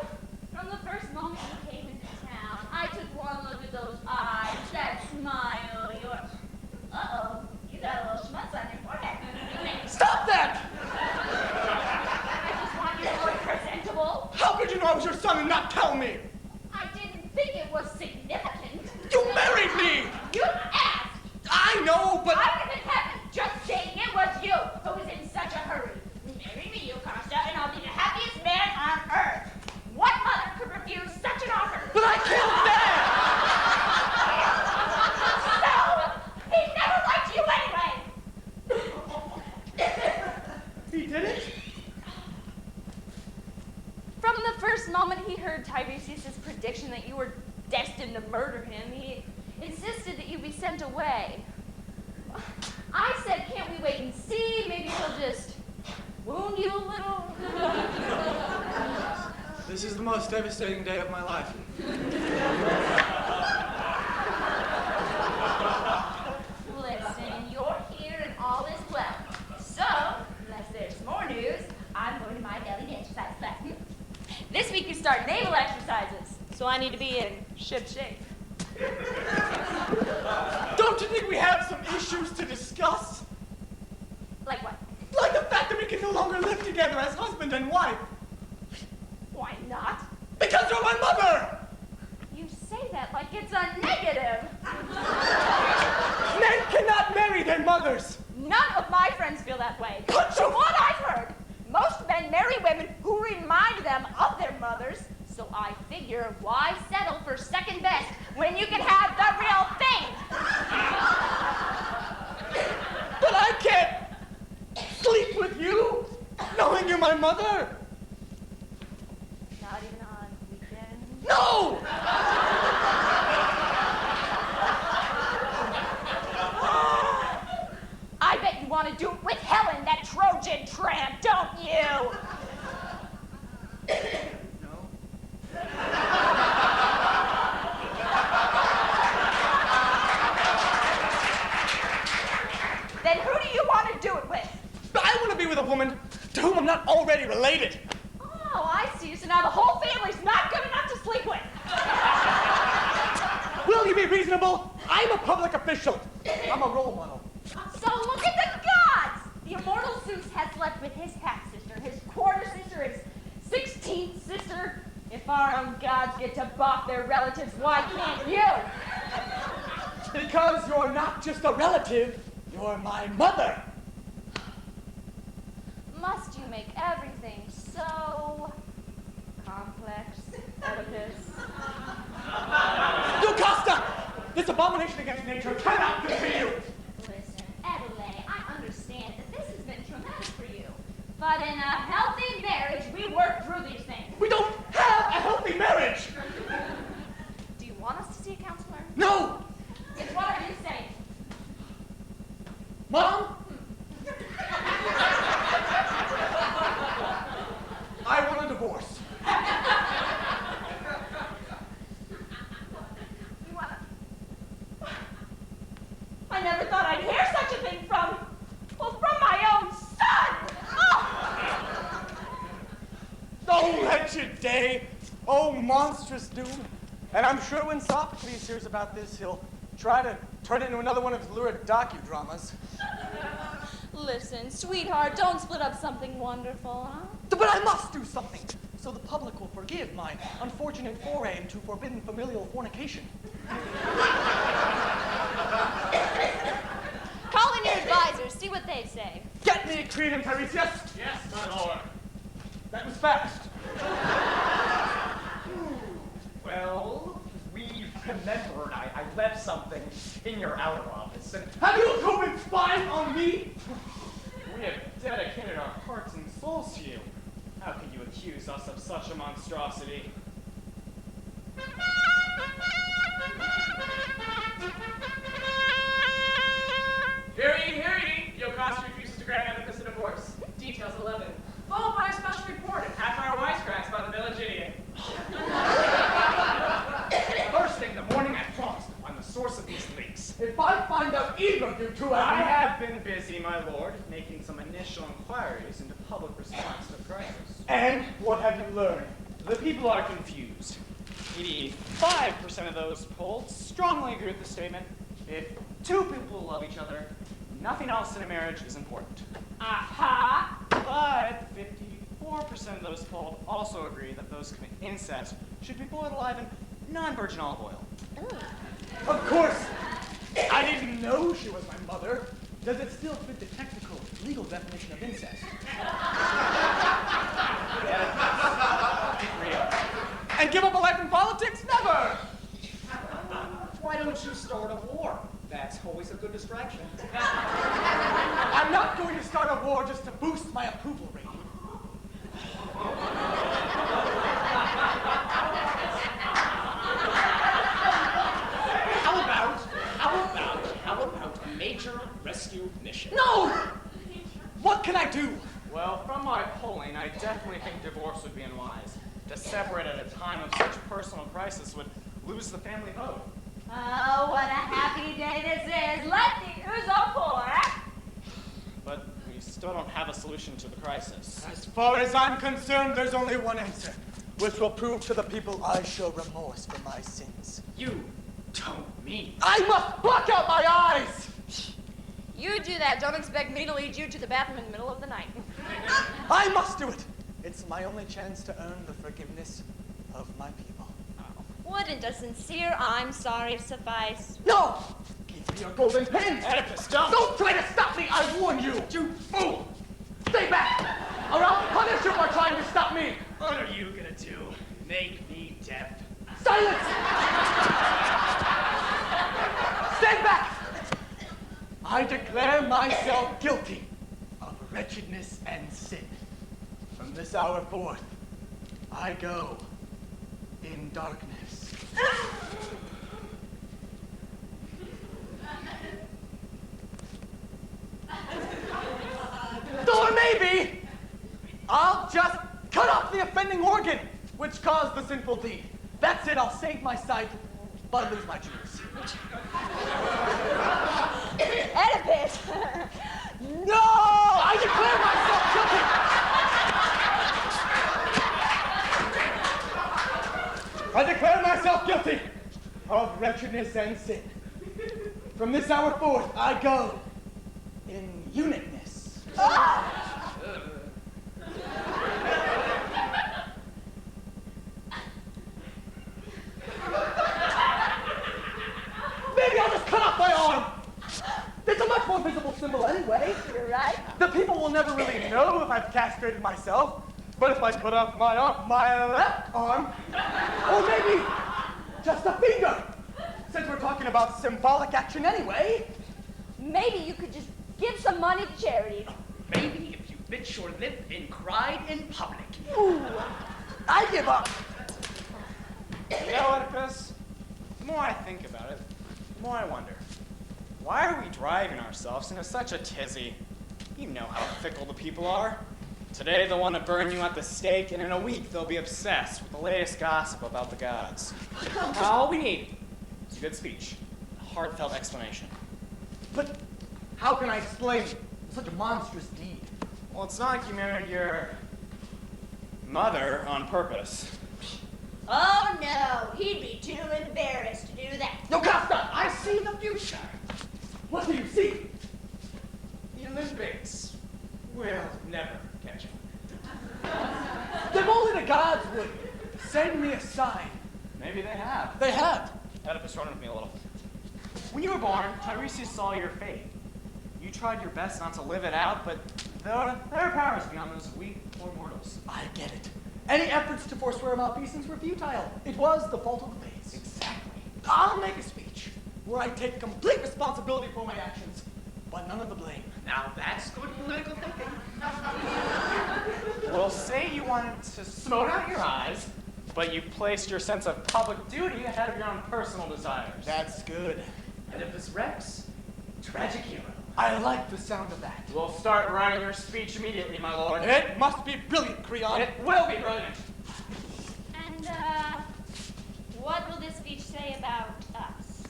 A: From the first moment you came into town, I took one look at those eyes, that smile, your... Uh-oh, you got a little schmutz on your forehead.
D: Stop that!
A: I just want you to look presentable.
D: How could you know I was your son and not tell me?
A: I didn't think it was significant.
D: You married me!
A: You asked.
D: I know, but...
A: I would have been happy just saying it was you who was in such a hurry. Marry me, Jocasta, and I'll be the happiest man on earth. What mother could refuse such an offer?
D: But I killed Dad!
A: So, he never liked you anyway.
D: He didn't?
A: From the first moment he heard Tiresias' prediction that you were destined to murder him, he insisted that you be sent away. I said, can't we wait and see? Maybe he'll just wound you a little.
D: This is the most devastating day of my life.
A: Listen, you're here and all is well. So, unless there's more news, I'm going to my belly exercise class. This week you start naval exercises, so I need to be in ship shape.
D: Don't you think we have some issues to discuss?
A: Like what?
D: Like the fact that we can no longer live together as husband and wife.
A: Why not?
D: Because you're my mother!
A: You say that like it's a negative.
D: Men cannot marry their mothers.
A: None of my friends feel that way.
D: But
A: From what I've heard, most men marry women who remind them of their mothers. So I figure, why settle for second best when you can have the real thing?
D: But I can't sleep with you, knowing you're my mother.
A: Not even on weekends.
D: No!
A: I bet you you.
D: No.
A: Then who do you want to do it with?
D: I want to be with a woman to whom I'm not already related.
A: Oh, I see. So now the whole family's not good enough to sleep with.
D: Will you be reasonable? I'm a public official. I'm a role model.
A: So look at the gods! The immortal Zeus has slept with his half-sister, his quarter-sister, his 16th sister. If our own gods get to balk their relatives, why can't you?
D: Because you're not just a relative, you're my mother.
A: Must you make everything so complex, Oedipus?
D: Jocasta! This abomination against nature cannot continue.
A: Listen, Adelaide, I understand that this has been traumatic for you. But in a healthy marriage, we work through these things.
D: We don't have a healthy marriage.
A: Do you want us to see a counselor?
D: No!
A: Then what are you saying?
D: Mom? I want a divorce.
A: You wanna... I never thought I'd hear such a thing from my own son! Oh!
D: Oh, wretched day. Oh, monstrous doom. And I'm sure when Sophocles hears about this, he'll try to turn it into another one of his lurid docudramas.
A: Listen, sweetheart, don't split up something wonderful, huh?
D: But I must do something, so the public will forgive my unfortunate foray into forbidden familial fornication.
A: Call in your advisors, see what they say.
D: Get me a creed, Tiresias.
H: Yes, my lord.
D: That was fast.
H: Well, we remembered I left something in your outer office, and
D: Have you two been spying on me?
C: We have dedicated our hearts and souls to you. How could you accuse us of such a monstrosity?
H: Hear ye, Jocasta refuses to grant Oedipus a divorce. Details 11. Followed by a special report and half-hour wisecracks by the village idiot. First thing in the morning, I promised to find the source of these leaks.
D: If I find out either of you two
C: I
D: have...
C: have been busy, my lord, making some initial inquiries into public response to the crisis.
D: And what have you learned?
C: The people are confused. 85% of those polled strongly agree with the statement. If two people love each other, nothing else in a marriage is important.
A: Aha!
C: But 54% of those polled also agree that those who commit incest should be boiled alive in non-virgin olive oil.
D: Of course, I didn't know she was my mother. Does it still fit the technical, legal definition of incest? And give up a life in politics? Never!
H: Why don't you start a war? That's always a good distraction.
D: I'm not going to start a war just to boost my approval rating.
H: How about a major rescue mission?
D: No! What can I do?
C: Well, from my polling, I definitely think divorce would be unwise. To separate at a time of such personal crisis would lose the family vote.
A: Oh, what a happy day this is. Let the ouzo pour.
C: But we still don't have a solution to the crisis.
D: As far as I'm concerned, there's only one answer, which will prove to the people I show remorse for my sins.
H: You don't mean.
D: I must block out my eyes!
A: You do that. Don't expect me to lead you to the bathroom in the middle of the night.
D: I must do it! It's my only chance to earn the forgiveness of my people.
A: Wouldn't a sincere I'm sorry suffice?
D: No! Give me your golden pen!
C: Oedipus, don't!
D: Don't try to stop me! I warn you! You fool! Stay back! Or I'll punish you for trying to stop me!
H: What are you gonna do? Make me deaf?
D: Silence! Stand back! I declare myself guilty of wretchedness and sin. From this hour forth, I go in darkness. Or maybe I'll just cut off the offending organ, which caused the sinful deed. That's it, I'll save my sight, but lose my Jews.
E: Oedipus!
D: No! I declare myself guilty! I declare myself guilty of wretchedness and sin. From this hour forth, I go in uniqueness. Maybe I'll just cut off my arm. It's a much more visible symbol anyway.
E: You're right.
D: The people will never really know if I've castrated myself. But if I cut off my arm, my left arm, or maybe just a finger, since we're talking about symbolic action anyway.
E: Maybe you could just give some money to charity.
H: Maybe if you bit your lip and cried in public.
E: Ooh.
D: I give up.
C: You know, Oedipus, the more I think about it, the more I wonder. Why are we driving ourselves into such a tizzy? You know how fickle the people are. Today they'll want to burn you at the stake, and in a week they'll be obsessed with the latest gossip about the gods. All we need is a good speech, a heartfelt explanation.
D: But how can I explain such a monstrous deed?
C: Well, it's not like you married your mother on purpose.
E: Oh no, he'd be too embarrassed to do that.
D: Yocasta, I see the future. What do you see?
H: The Olympics will never catch up.
D: If only the gods would send me a sign.
C: Maybe they have.
D: They have.
C: Oedipus, run with me a little. When you were born, Tiresias saw your fate. You tried your best not to live it out, but there are powers beyond those weak poor mortals.
D: I get it. Any efforts to forswear malfeasance were futile. It was the fault of the fates.
C: Exactly.
D: I'll make a speech where I take complete responsibility for my actions, but none of the blame.
H: Now that's good political thinking.
C: Well, say you wanted to smote out your eyes, but you placed your sense of public duty ahead of your own personal desires.
D: That's good.
H: Oedipus Rex, tragic hero.
D: I like the sound of that.
C: We'll start writing your speech immediately, my lord.
D: It must be brilliant, Creon.
C: It will be brilliant.
A: And, what will this speech say about us?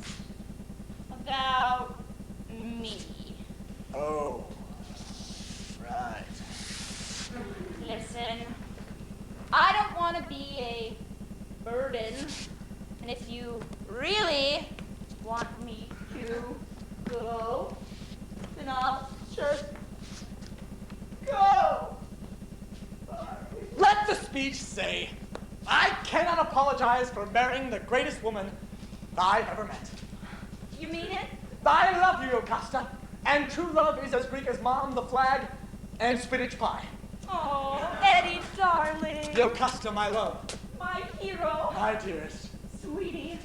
A: About me?
D: Oh, right.
A: Listen, I don't want to be a burden, and if you really want me to go, then I'll just go.
D: Let the speech say, I cannot apologize for marrying the greatest woman I've ever met.
A: You mean it?
D: I love you, Yocasta, and true love is as Greek as mom, the flag, and spinach pie.
A: Oh, Eddie, darling.
D: Yocasta, my love,
A: My hero.
D: my dearest.
A: Sweetie.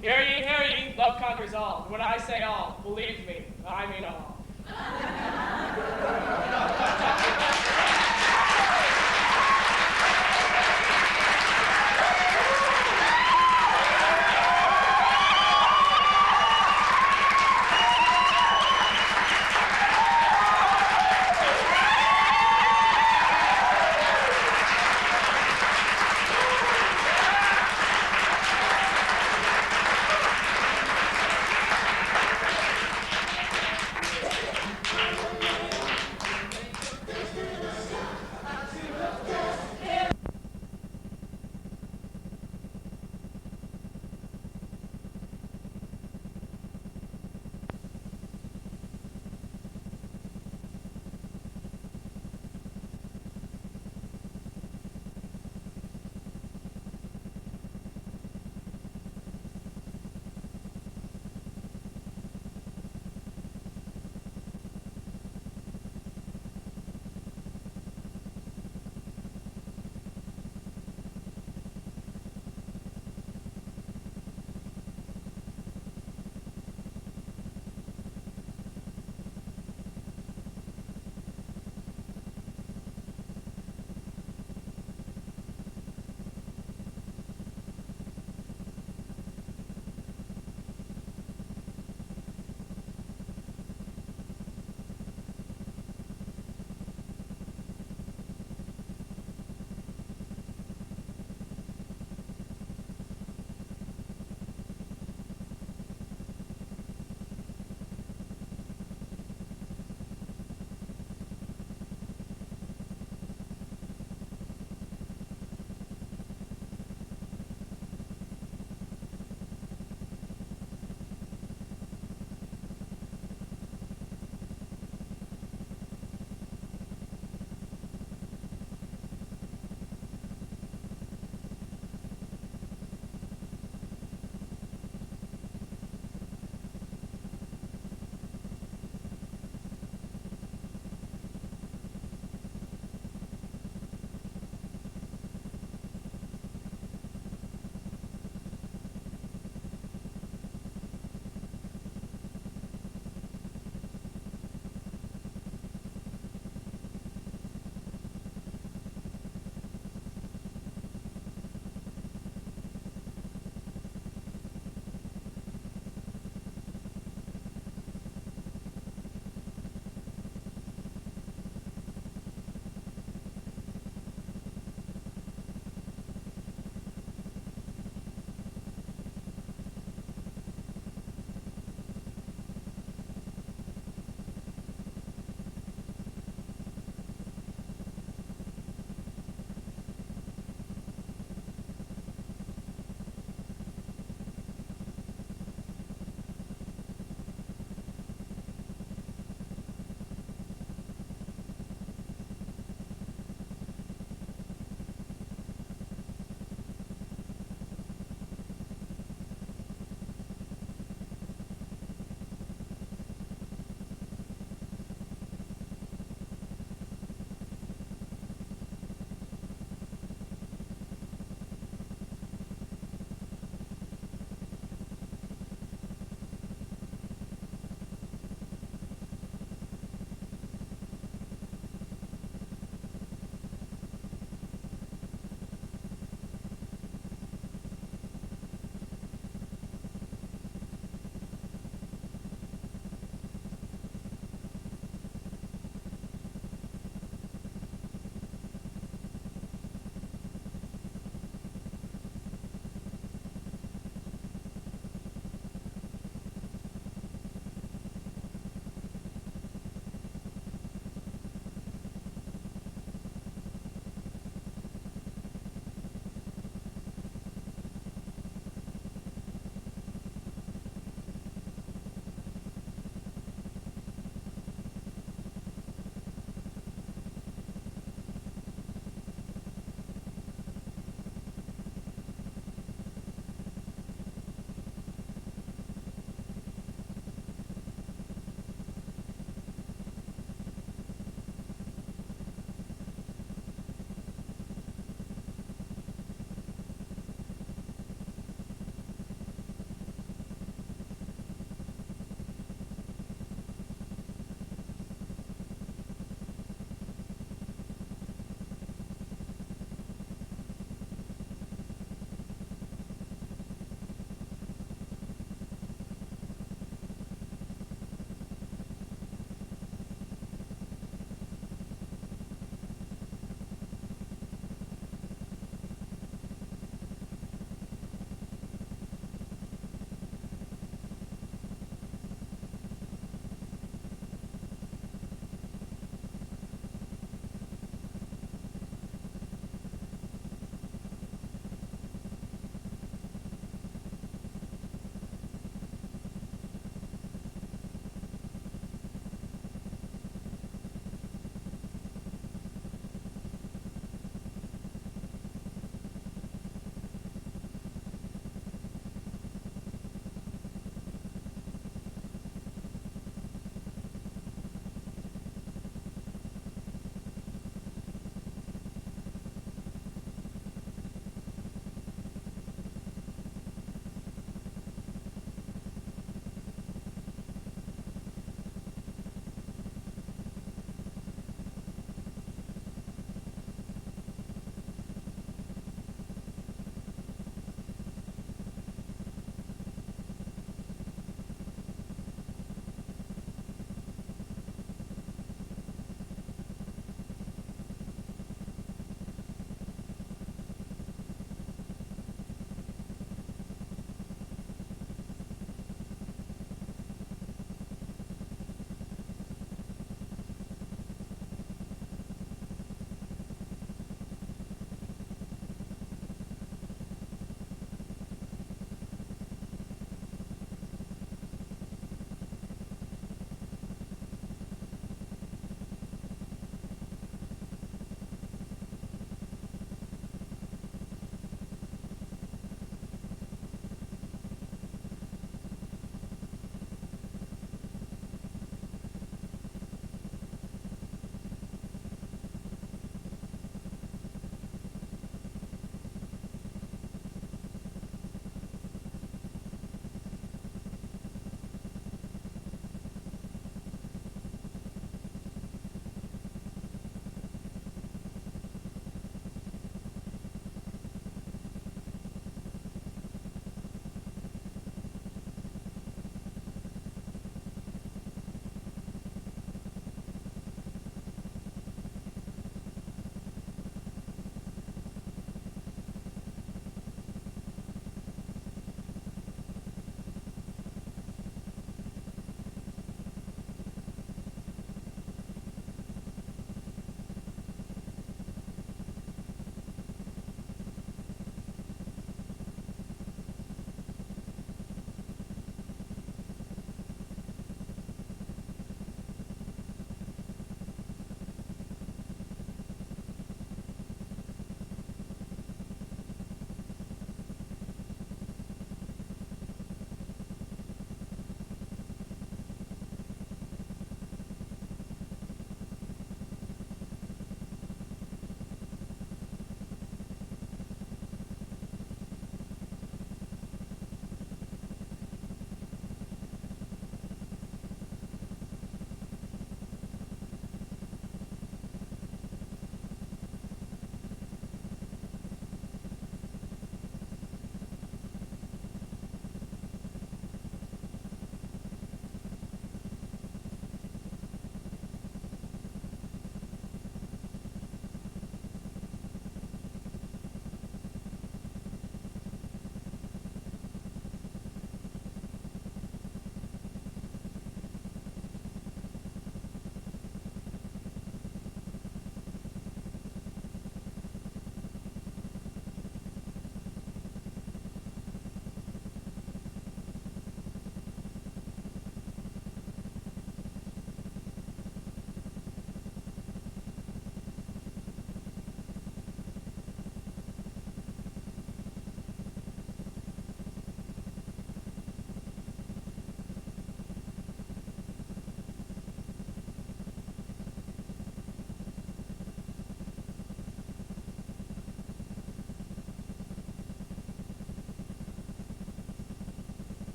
H: Hear ye, love conquers all. When I say all, believe me, I mean all.